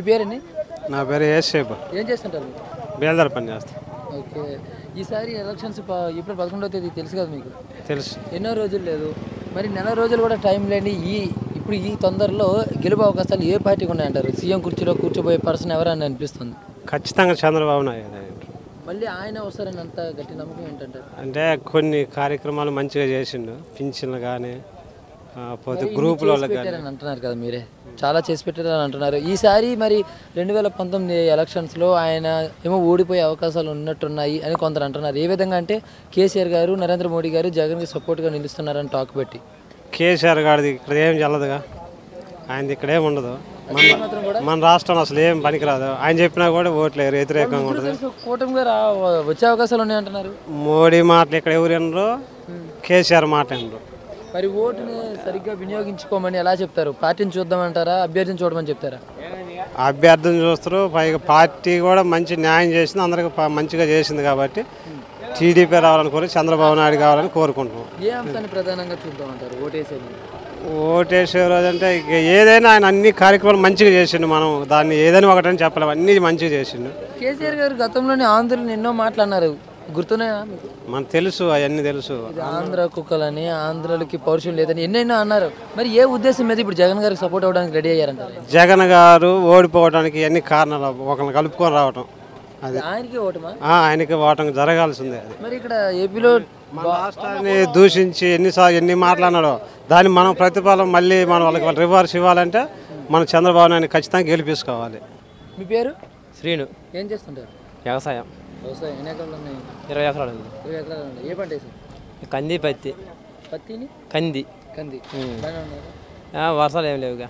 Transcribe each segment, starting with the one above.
పేరండి? నా పేరు ఏసేపు. ఏం చేస్తుంటారు? బేల్దార్ పని చేస్తాను. ఓకే. ఈసారి ఎలక్షన్స్ ఏప్రిల్ 11వ తేదీ తెలుసు కదా మీకు? తెలుసు. ఎన్నో రోజులు లేదు, మరి నెల రోజులు కూడా టైం లేని ఇప్పుడు ఈ తొందరలో గెలుపు అవకాశాలు ఏ పార్టీకి ఉన్నాయంటారు? సీఎం కుర్చీలో కూర్చోబోయే పర్సన్ ఎవరని అనిపిస్తుంది? ఖచ్చితంగా చంద్రబాబు నాయుడు. మళ్ళీ ఆయన వస్తారని అంత గట్టి నమ్మకం ఏంటంటే? అంటే కొన్ని కార్యక్రమాలు మంచిగా చేసిండు, పింఛన్లు కానీ పోతే గ్రూపులో అంటున్నారు కదా, మీరే చాలా చేసి పెట్టారని అంటున్నారు. ఈసారి మరి 2019 ఎలక్షన్స్లో ఆయన ఏమో ఓడిపోయే అవకాశాలు ఉన్నట్టున్నాయి అని కొందరు అంటున్నారు. ఏ విధంగా అంటే కేసీఆర్ గారు, నరేంద్ర మోడీ గారు జగన్కి సపోర్ట్గా నిలుస్తున్నారని టాక్ పెట్టి. కేసీఆర్ గారిది ఇక్కడ ఏం చల్లదుగా, ఆయనది ఇక్కడ ఏమి ఉండదు. మన రాష్ట్రం అసలు ఏం పనికిరాదు. ఆయన చెప్పినా కూడా ఓట్లేరు, వ్యతిరేకంగా ఉంటుంది. కూటమిగా వచ్చే అవకాశాలు ఉన్నాయంటున్నారు. మోడీ మాటలు ఇక్కడ ఎవరు వినరు, కేసీఆర్ మాట వినరు. మరి ఓటుని సరిగ్గా వినియోగించుకోమని ఎలా చెప్తారు? పార్టీని చూద్దామంటారా, అభ్యర్థిని చూడమని చెప్తారా? అభ్యర్థిని చూస్తారు. పైగా పార్టీ కూడా మంచి న్యాయం చేసింది, అందరికి మంచిగా చేసింది కాబట్టి టీడీపీ రావాలని కోరి చంద్రబాబు నాయుడు కావాలని కోరుకుంటున్నాం. ఏ అంశాన్ని ప్రధానంగా చూద్దామంటారు ఓటేసేది? ఓటేసే రోజు అంటే ఏదైనా ఆయన అన్ని కార్యక్రమాలు మంచిగా చేసిండు. మనం దాన్ని ఏదైనా ఒకటని చెప్పలేము, అన్ని మంచిగా చేసిండు. కేసీఆర్ గారు గతంలోనే ఆంధ్రులను ఎన్నో మాట్లాడినారు, గుర్తున్నాయా మీకు? మనకు తెలుసు, అవన్నీ తెలుసు. ఆంధ్ర కుక్కలని, ఆంధ్రులకి పౌరుషం లేదని ఎన్నెన్నో అన్నారు. మరి ఏ ఉద్దేశం మీద ఇప్పుడు జగన్ గారికి సపోర్ట్ అవ్వడానికి రెడీ అయ్యారంటారు? జగన్ గారు ఓడిపోవడానికి అన్ని కారణాలు ఒకరిని కలుపుకొని రావటం, అది ఆయనకి ఓటమా? ఆయనకి ఓటం జరగాల్సిందే. అది మరి ఇక్కడ ఏపీలో మన రాష్ట్రాన్ని దూషించి ఎన్ని మాట్లాడినాడో దాన్ని మనం ప్రతిఫలం మళ్ళీ మనం వాళ్ళకి రివర్స్ ఇవ్వాలంటే మనం చంద్రబాబు నాయుడు ఖచ్చితంగా గెలిపించుకోవాలి. మీ పేరు? శ్రీను. ఏం చేస్తుంటారు? వ్యవసాయం. వ్యవసాయం ఎన్ని ఎకరాలు ఉన్నాయి? 20 ఎకరాలు. 20 ఎకరాలు ఉన్నాయి. ఏ పంట వేసారు? కంది, పత్తి. పత్తిని కంది. వర్షాలు ఏమి లేవుగా.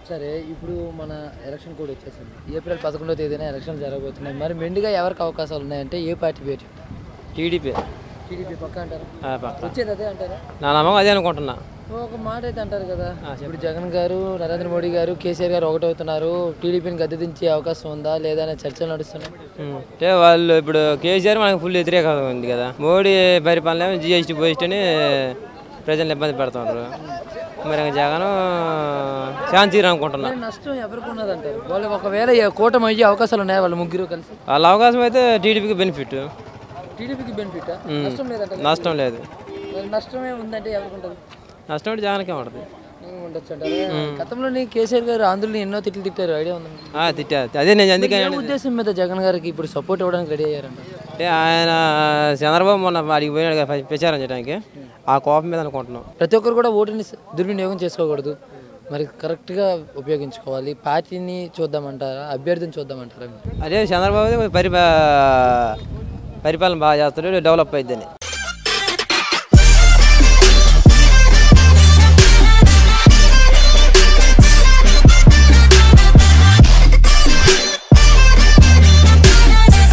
సరే, ఇప్పుడు మన ఎలక్షన్ కూడా వచ్చేసింది. ఏప్రిల్ 11వ తేదీన ఎలక్షన్ జరగబోతున్నాయి. మరి మెండుగా ఎవరికి అవకాశాలు ఉన్నాయంటే ఏ పార్టీ పేరు చెప్తారు? టీడీపీ. టీడీపీ పక్క అంటారు? వచ్చేది అదే అంటారా? నా నమ్మకం అదే అనుకుంటున్నా. ఒక మాట అయితే అంటారు కదా, ఇప్పుడు జగన్ గారు, నరేంద్ర మోడీ గారు, కేసీఆర్ గారు ఒకటవుతున్నారు, టీడీపీని గద్దె దించే అవకాశం ఉందా లేదా అనే చర్చలు నడుస్తున్నాయి. అంటే వాళ్ళు ఇప్పుడు కేసీఆర్ మనకు ఫుల్ వ్యతిరేకంగా ఉంది కదా. మోడీ పరిపాలన జిఎస్టీ పోయిస్ట్ అని ప్రజలను ఇబ్బంది పెడుతున్నారు. మరి జగన్ శాంతి అనుకుంటున్నా. నష్టం ఎవరికి ఉన్నదంటారు? వాళ్ళు ఒకవేళ కూటమి అయ్యే అవకాశాలు ఉన్నాయి, వాళ్ళు ముగ్గురు కలిసి. వాళ్ళ అవకాశం అయితే టీడీపీకి బెనిఫిట్. టీడీపీకి బెనిఫిట్, నష్టం లేదంట. నష్టం లేదు. నష్టమే ఉందంటే ఎవరికి ఉంటుంది? నష్టం అంటే జగన్కే ఉంటుంది. ఉండొచ్చు అంటారు. గతంలో కేసీఆర్ గారు ఆంధ్రుల్ని ఎన్నో తిట్లు తిట్టారు, ఐడియా ఉంది? తిట్టారు. అదే నేను అందుకే ఉద్దేశం మీద జగన్ గారికి ఇప్పుడు సపోర్ట్ ఇవ్వడానికి రెడీ అయ్యారంట. అంటే ఆయన చంద్రబాబు మొన్న వాడికి పోయినాడు కదా ప్రచారం చేయడానికి, ఆ కోపం మీద అనుకుంటున్నాం. ప్రతి ఒక్కరు కూడా ఓటుని దుర్వినియోగం చేసుకోకూడదు, మరి కరెక్ట్గా ఉపయోగించుకోవాలి. పార్టీని చూద్దామంటారా, అభ్యర్థిని చూద్దామంటారా? అదే చంద్రబాబు పరిపాలన బాగా చేస్తాడు, డెవలప్ అయిద్దని.